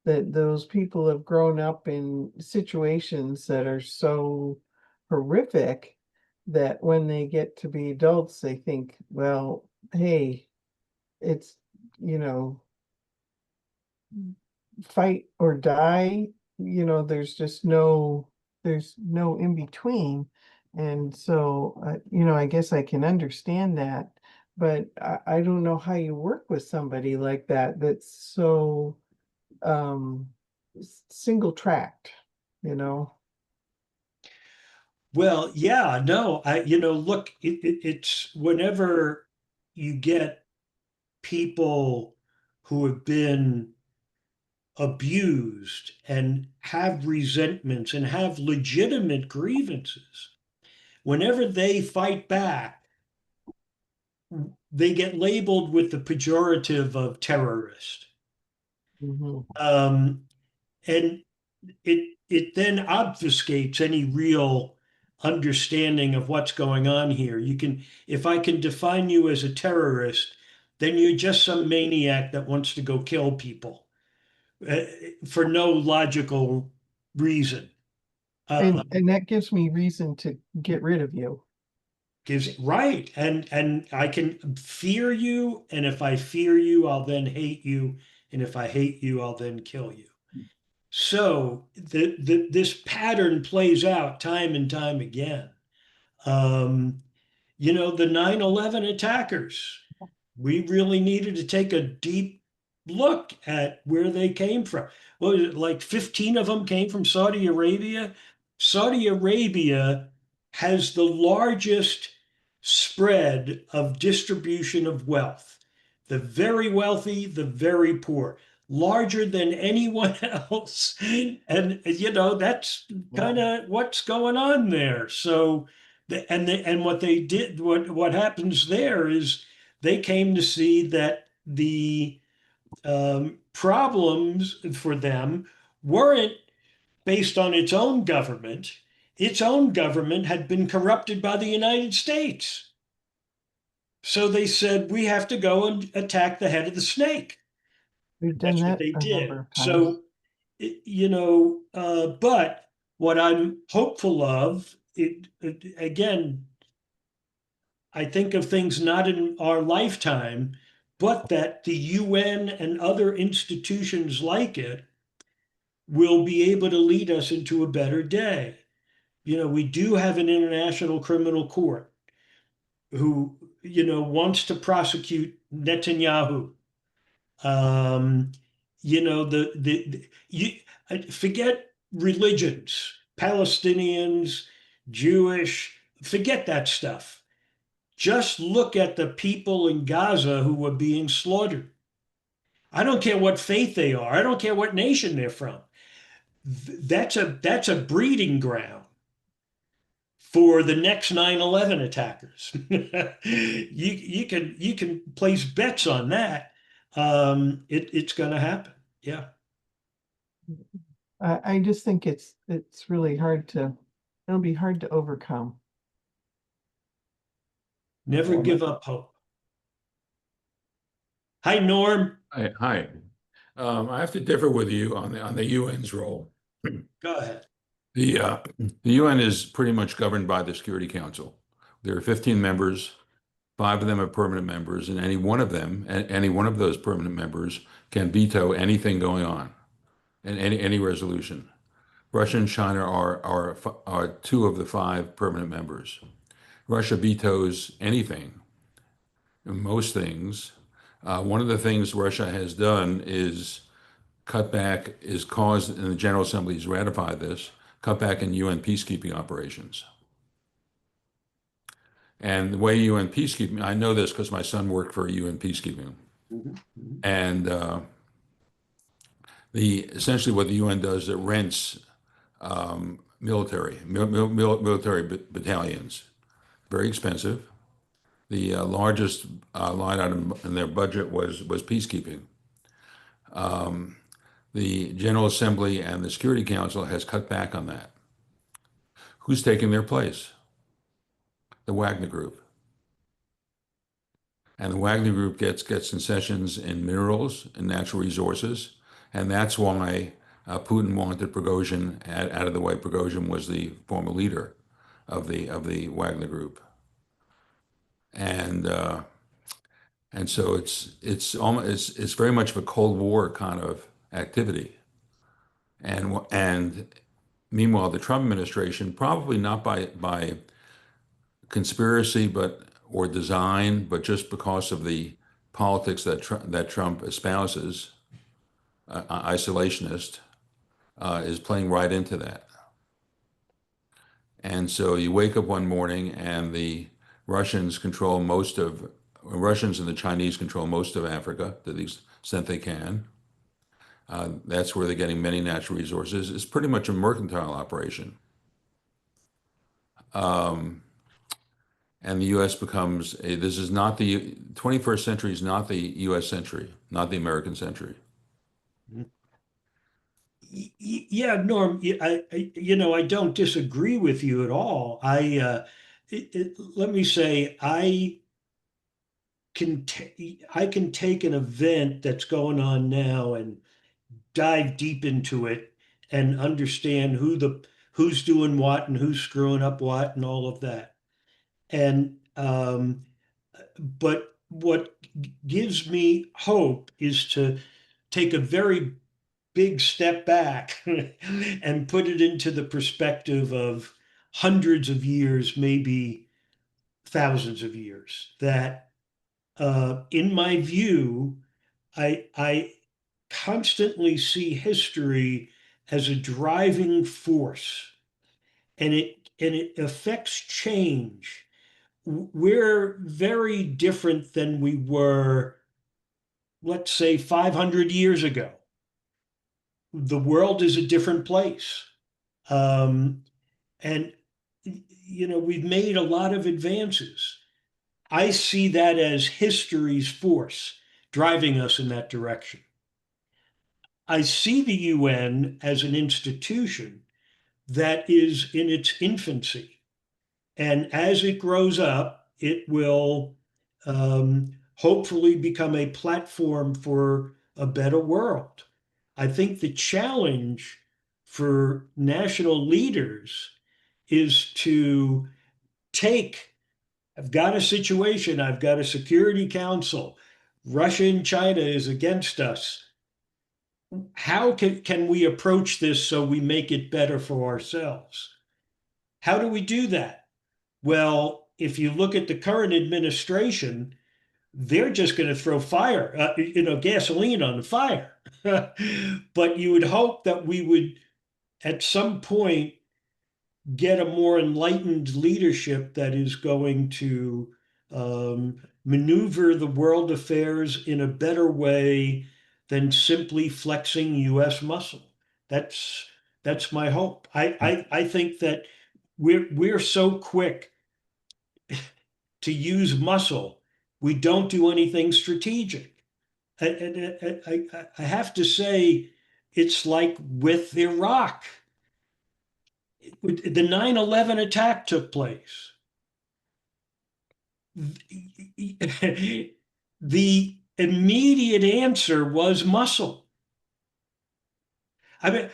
that those people have grown up in situations that are so horrific that when they get to be adults, they think, well, hey, it's, fight or die, there's just there's no in between. And so, I guess I can understand that, but I don't know how you work with somebody like that, that's so single tracked,
Well, yeah, no, look, it's whenever you get people who have been abused and have resentments and have legitimate grievances, whenever they fight back, they get labeled with the pejorative of terrorist. And it then obfuscates any real understanding of what's going on here. If I can define you as a terrorist, then you're just some maniac that wants to go kill people for no logical reason.
And that gives me reason to get rid of you.
Right. And I can fear you, and if I fear you, I'll then hate you, and if I hate you, I'll then kill you. So this pattern plays out time and time again. You know, the 9/11 attackers, we really needed to take a deep look at where they came from. What was it, like 15 of them came from Saudi Arabia? Saudi Arabia has the largest spread of distribution of wealth. The very wealthy, the very poor, larger than anyone else. And, you know, that's kind of what's going on there. So, and what they did, what happens there is they came to see that the problems for them weren't based on its own government. Its own government had been corrupted by the United States. So they said, we have to go and attack the head of the snake.
We've done
That's what
that
they
a
did.
number of times.
So, you know, but what I'm hopeful of, again, I think of things not in our lifetime, but that the UN and other institutions like it will be able to lead us into a better day. You know, we do have an international criminal court who, you know, wants to prosecute Netanyahu. You know, forget religions, Palestinians, Jewish, forget that stuff. Just look at the people in Gaza who were being slaughtered. I don't care what faith they are. I don't care what nation they're from. That's a breeding ground for the next 9/11 attackers. you can place bets on that. It's going to happen. Yeah.
I just think it's really it'll be hard to overcome.
Never give up hope. Hi, Norm.
Hi. I have to differ with you on the UN's role.
Go ahead.
The UN is pretty much governed by the Security Council. There are 15 members. 5 of them are permanent members, and any one of those permanent members can veto anything going on, and any resolution. Russia and China are 2 of the 5 permanent members. Russia vetoes anything, most things. One of the things Russia has done is caused, and the General Assembly has ratified this, cut back in UN peacekeeping operations. And the way UN peacekeeping, I know this because my son worked for UN peacekeeping. And essentially what the UN does, it rents military battalions, very expensive. The largest line item in their budget was peacekeeping. The General Assembly and the Security Council has cut back on that. Who's taking their place? The Wagner Group. And the Wagner Group gets concessions in minerals and natural resources, and that's why Putin wanted Prigozhin out of the way. Prigozhin was the former leader of the Wagner Group, and so it's very much of a Cold War kind of activity, and meanwhile the Trump administration, probably not by conspiracy or design, but just because of the politics that Trump espouses, isolationist, is playing right into that. And so you wake up one morning and the Russians and the Chinese control most of Africa to the extent they can. That's where they're getting many natural resources. It's pretty much a mercantile operation. And the U.S. becomes this is not the 21st century is not the U.S. century, not the American century.
Yeah, Norm, I don't disagree with you at all. Let me say, I can take an event that's going on now and dive deep into it and understand who's doing what and who's screwing up what and all of that. And but what gives me hope is to take a very big step back and put it into the perspective of hundreds of years, maybe thousands of years. That, in my view, I constantly see history as a driving force, and it affects change. We're very different than we were, let's say, 500 years ago. The world is a different place. And, we've made a lot of advances. I see that as history's force driving us in that direction. I see the UN as an institution that is in its infancy. And as it grows up, it will hopefully become a platform for a better world. I think the challenge for national leaders is to I've got a situation, I've got a Security Council, Russia and China is against us. How can we approach this so we make it better for ourselves? How do we do that? Well, if you look at the current administration, they're just going to throw gasoline on the fire. But you would hope that we would, at some point, get a more enlightened leadership that is going to maneuver the world affairs in a better way than simply flexing U.S. muscle. That's my hope. I think that we're so quick to use muscle, we don't do anything strategic. I have to say, it's like with Iraq. The 9/11 attack took place. The immediate answer was muscle. I mean,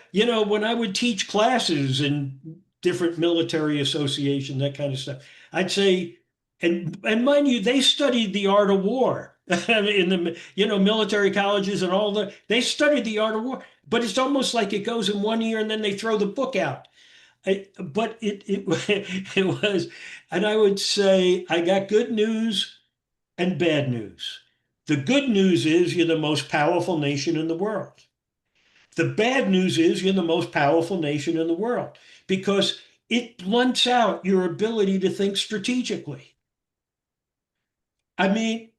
when I would teach classes in different military associations, that kind of stuff, I'd say, and mind you, they studied the art of war in the military colleges and they studied the art of war, but it's almost like it goes in one ear and then they throw the book out. But it was, and I would say, I got good news and bad news. The good news is you're the most powerful nation in the world. The bad news is you're the most powerful nation in the world because it blunts out your ability to think strategically. I mean,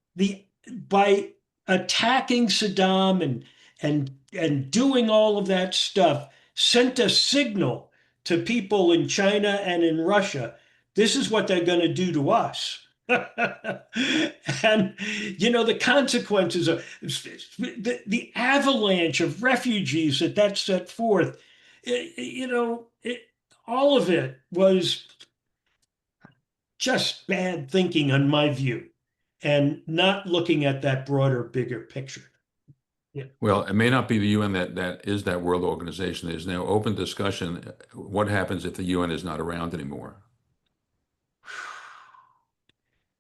by attacking Saddam and doing all of that stuff sent a signal to people in China and in Russia, this is what they're going to do to us. And, the consequences of the avalanche of refugees that set forth, all of it was just bad thinking, in my view, and not looking at that broader, bigger picture. Yeah.
Well, it may not be the UN that is that world organization. There's now open discussion. What happens if the UN is not around anymore?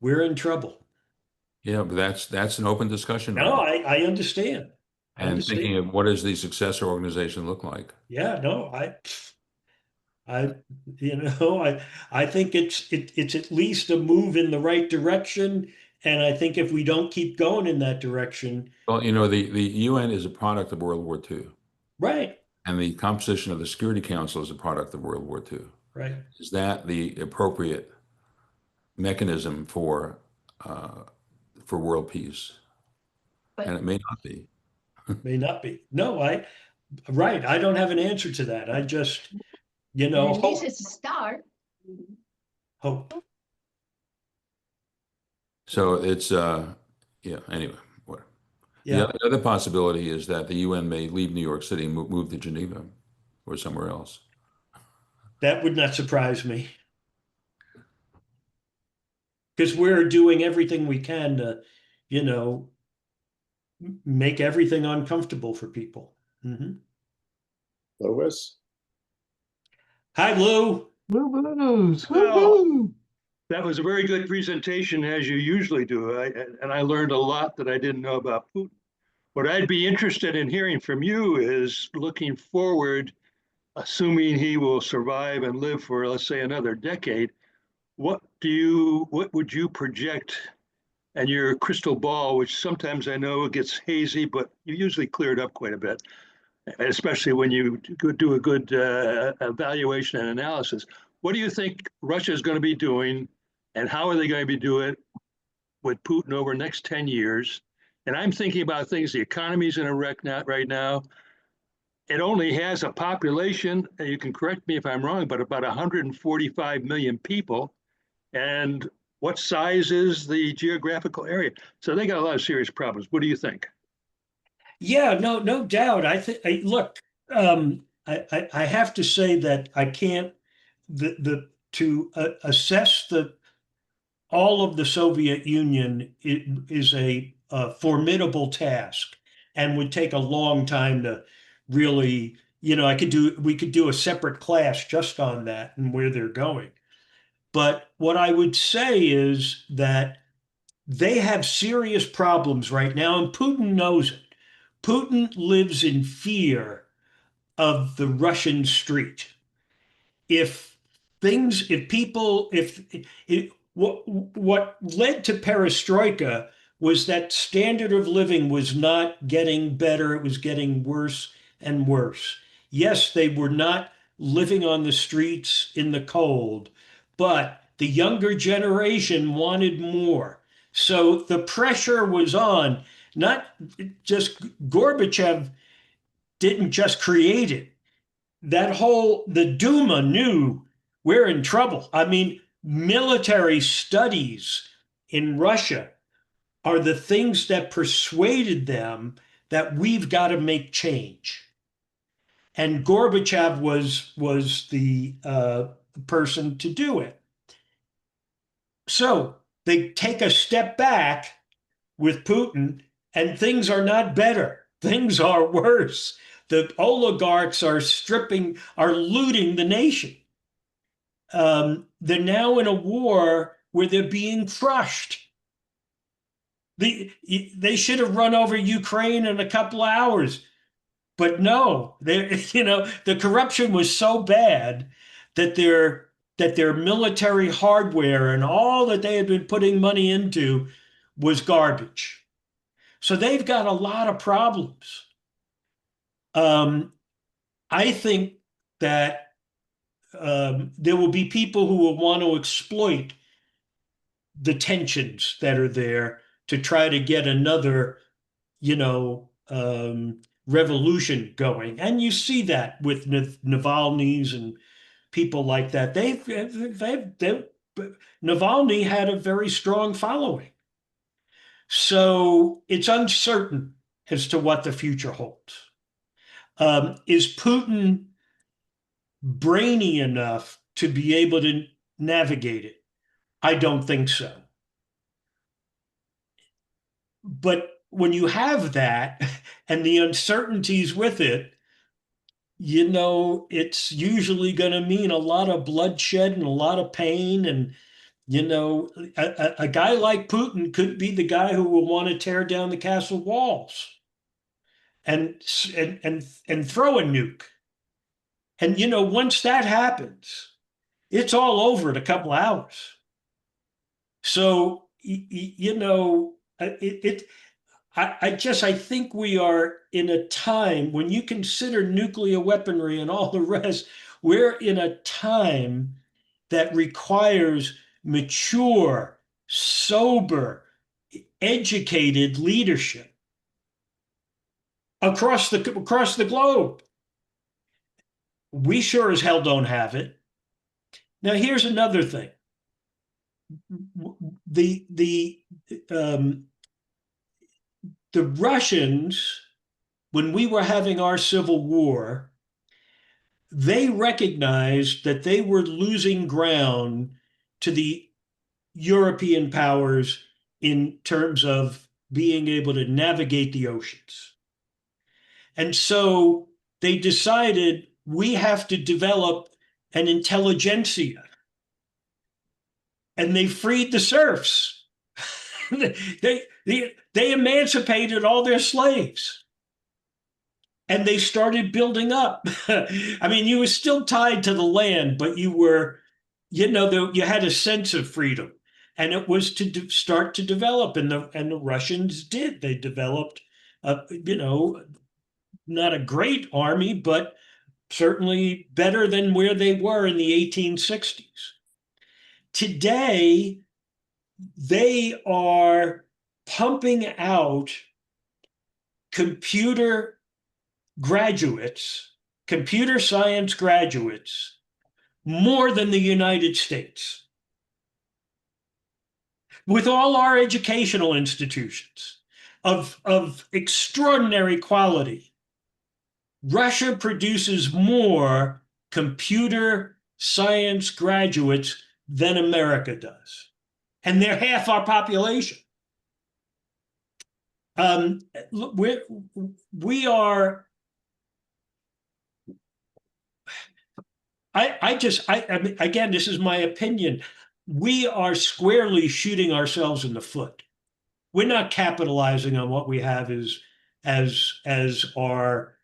We're in trouble.
Yeah, but that's an open discussion.
No, I understand.
And thinking of what does the successor organization look like?
Yeah, no, I think it's at least a move in the right direction. And I think if we don't keep going in that direction.
Well, the UN is a product of World War II.
Right.
And the composition of the Security Council is a product of World War II.
Right.
Is that the appropriate mechanism for world peace? And it may not be.
May not be. No, right. I don't have an answer to that. I just,
At
hope.
least it's a start.
Hope.
So it's, yeah, anyway, whatever.
Yeah.
The other possibility is that the UN may leave New York City and move to Geneva or somewhere else.
That would not surprise me. Because we're doing everything we can to, make everything uncomfortable for people.
Louis?
Hi, Lou.
Woo-hoos.
Well,
Woo-hoo.
that was a very good presentation, as you usually do. And I learned a lot that I didn't know about Putin. What I'd be interested in hearing from you is looking forward, assuming he will survive and live for, let's say, another decade. What would you project, and your crystal ball, which sometimes I know gets hazy, but you usually clear it up quite a bit, especially when you do a good evaluation and analysis. What do you think Russia is going to be doing, and how are they going to be doing it with Putin over the next 10 years? And I'm thinking about things, the economy's in a wreck right now. It only has a population, and you can correct me if I'm wrong, but about 145 million people. And what size is the geographical area? So they got a lot of serious problems. What do you think?
Yeah, no doubt. I think, look, I have to say that I can't, to assess all of the Soviet Union is a formidable task and would take a long time to really, we could do a separate class just on that and where they're going. But what I would say is that they have serious problems right now, and Putin knows it. Putin lives in fear of the Russian street. What led to perestroika was that standard of living was not getting better, it was getting worse and worse. Yes, they were not living on the streets in the cold, but the younger generation wanted more. So the pressure was on, not just Gorbachev didn't just create it. The Duma knew we're in trouble. I mean, military studies in Russia are the things that persuaded them that we've got to make change. And Gorbachev was the person to do it. So they take a step back with Putin, and things are not better. Things are worse. The oligarchs are looting the nation. They're now in a war where they're being crushed. They should have run over Ukraine in a couple of hours, but no. The corruption was so bad that their military hardware and all that they had been putting money into was garbage. So they've got a lot of problems. I think that there will be people who will want to exploit the tensions that are there to try to get another, revolution going. And you see that with Navalny's and people like that. Navalny had a very strong following. So it's uncertain as to what the future holds. Is Putin brainy enough to be able to navigate it? I don't think so. But when you have that and the uncertainties with it, it's usually going to mean a lot of bloodshed and a lot of pain. And, a guy like Putin could be the guy who will want to tear down the castle walls and throw a nuke. And, once that happens, it's all over in a couple of hours. So, I think we are in a time when you consider nuclear weaponry and all the rest, we're in a time that requires mature, sober, educated leadership. across the globe. We sure as hell don't have it. Now, here's another thing. The Russians, when we were having our civil war, they recognized that they were losing ground to the European powers in terms of being able to navigate the oceans. And so they decided we have to develop an intelligentsia. And they freed the serfs. they emancipated all their slaves. And they started building up. I mean, you were still tied to the land, but you were, you had a sense of freedom. And it was to start to develop. And the Russians did. They developed, not a great army, but certainly better than where they were in the 1860s. Today, they are pumping out computer science graduates, more than the United States. With all our educational institutions of extraordinary quality, Russia produces more computer science graduates than America does. And they're half our population. We are, again, this is my opinion. We are squarely shooting ourselves in the foot. We're not capitalizing on what we have as what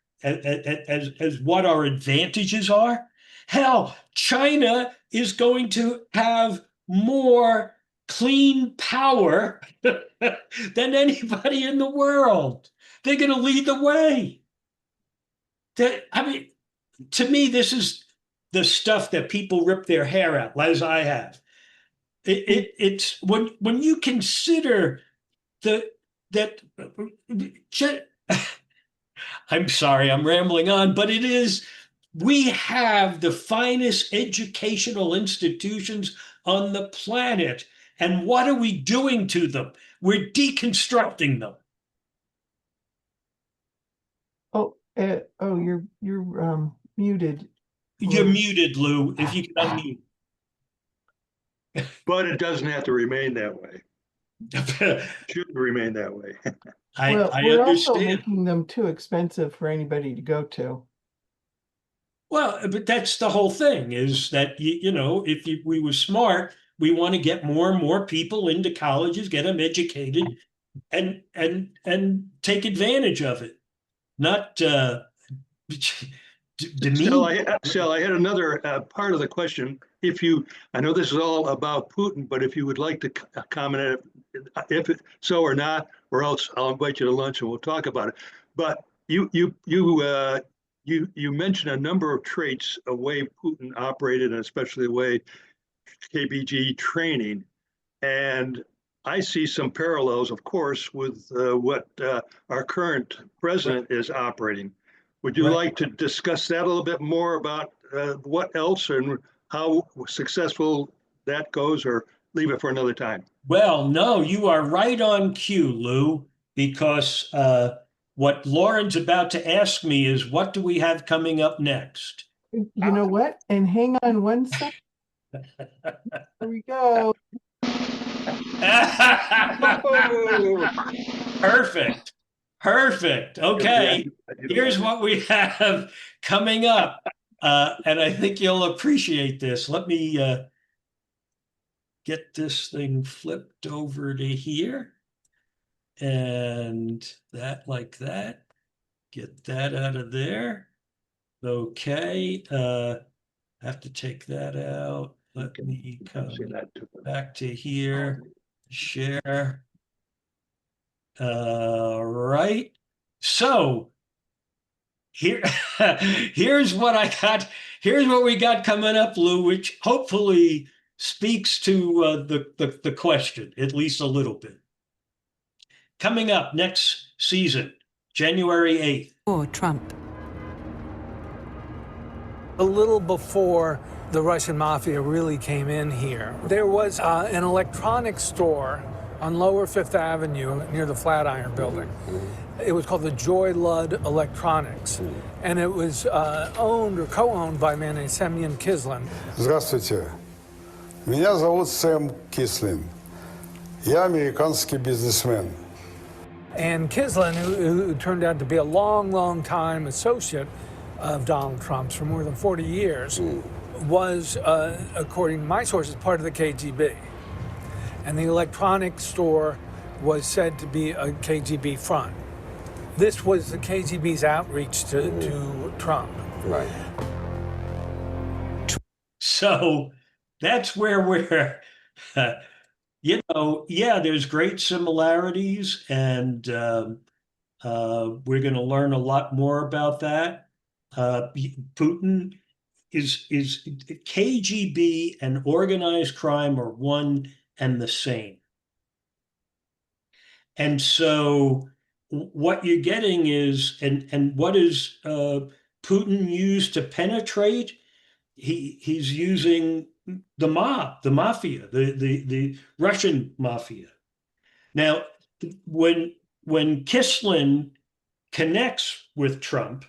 our advantages are. Hell, China is going to have more clean power than anybody in the world. They're going to lead the way. To me, this is the stuff that people rip their hair out, as I have. It's when you consider I'm sorry, I'm rambling on, but we have the finest educational institutions on the planet. And what are we doing to them? We're deconstructing them.
You're muted.
You're muted, Lou, if you can unmute.
But it doesn't have to remain that way. It shouldn't remain that way.
I
we're also
understand.
making them too expensive for anybody to go to.
Well, but that's the whole thing, is that, if we were smart, we want to get more and more people into colleges, get them educated, and take advantage of it. Not
So I had another part of the question. I know this is all about Putin, but if you would like to comment, if so or not, or else I'll invite you to lunch and we'll talk about it. But you mentioned a number of traits, a way Putin operated, and especially the way KGB training, and I see some parallels, of course, with what our current president is operating. Would you like to discuss that a little bit more about what else and how successful that goes, or leave it for another time?
Well, no, you are right on cue, Lou, because what Lauren's about to ask me is, what do we have coming up next?
You know what? And hang on one second. Here we go.
Perfect. Okay, here's what we have coming up. And I think you'll appreciate this. Let me get this thing flipped over to here. And that, like that. Get that out of there. Okay. Have to take that out. Let me come back to here. Share. Right. So here's what I got. Here's what we got coming up, Lou, which hopefully speaks to the question, at least a little bit. Coming up next season, January 8th.
Or Trump.
A little before the Russian mafia really came in here, there was an electronics store on Lower Fifth Avenue near the Flatiron Building. It was called the Joy Ludd Electronics, and it was owned or co-owned by a man named Semyon Kislin.
Здравствуйте. Меня зовут Сэм Кислин. Я американский бизнесмен.
And Kislin, who turned out to be a long, long time associate of Donald Trump's for more than 40 years, was, according to my sources, part of the KGB. And the electronics store was said to be a KGB front. This was the KGB's outreach to Trump.
Right.
So that's where we're, you know, yeah, there's great similarities, and we're going to learn a lot more about that. Putin is KGB and organized crime are one and the same. And so what you're getting is, and what is Putin used to penetrate? He's using the mob, the mafia, the Russian mafia. Now, when Kislin connects with Trump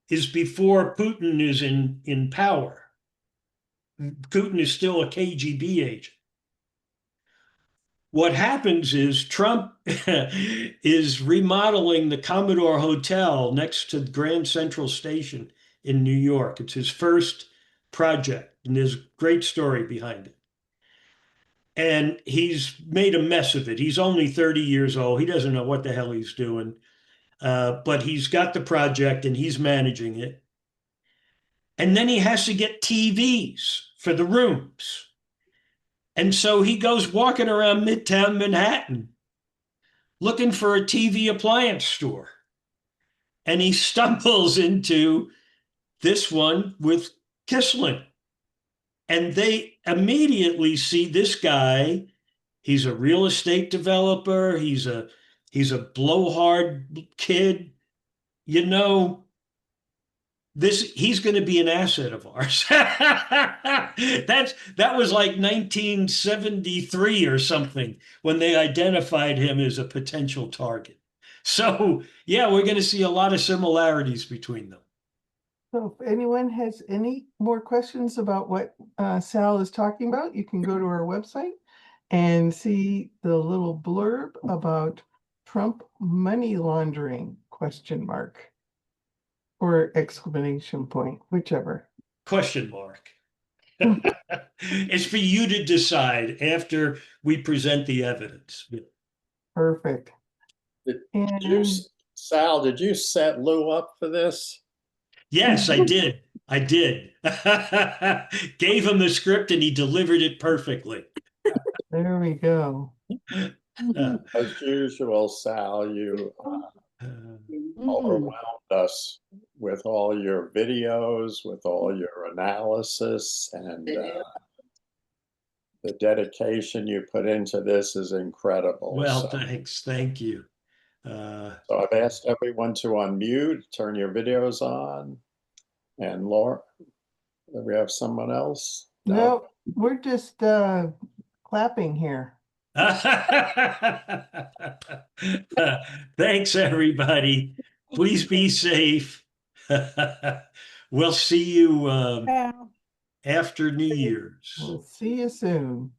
is before Putin is in power. Putin is still a KGB agent. What happens is Trump is remodeling the Commodore Hotel next to Grand Central Station in New York. It's his first project, and there's a great story behind it. And he's made a mess of it. He's only 30 years old. He doesn't know what the hell he's doing. But he's got the project and he's managing it. And then he has to get TVs for the rooms. And so he goes walking around Midtown Manhattan looking for a TV appliance store. And he stumbles into this one with Kislin. And they immediately see this guy. He's a real estate developer. He's a blowhard kid. You know, he's going to be an asset of ours. That was like 1973 or something when they identified him as a potential target. So yeah, we're going to see a lot of similarities between them.
So if anyone has any more questions about what Sal is talking about, you can go to our website and see the little blurb about Trump money laundering, ? Or exclamation point, whichever.
Question mark. It's for you to decide after we present the evidence.
Perfect.
Sal, did you set Lou up for this?
Yes, I did. I did. Gave him the script and he delivered it perfectly.
There we go.
As usual, Sal, you overwhelmed us with all your videos, with all your analysis, and the dedication you put into this is incredible.
Well, thanks. Thank you.
So I've asked everyone to unmute, turn your videos on. And Laura, do we have someone else?
No, we're just clapping here.
Thanks, everybody. Please be safe. We'll see you after New Year's.
We'll see you soon.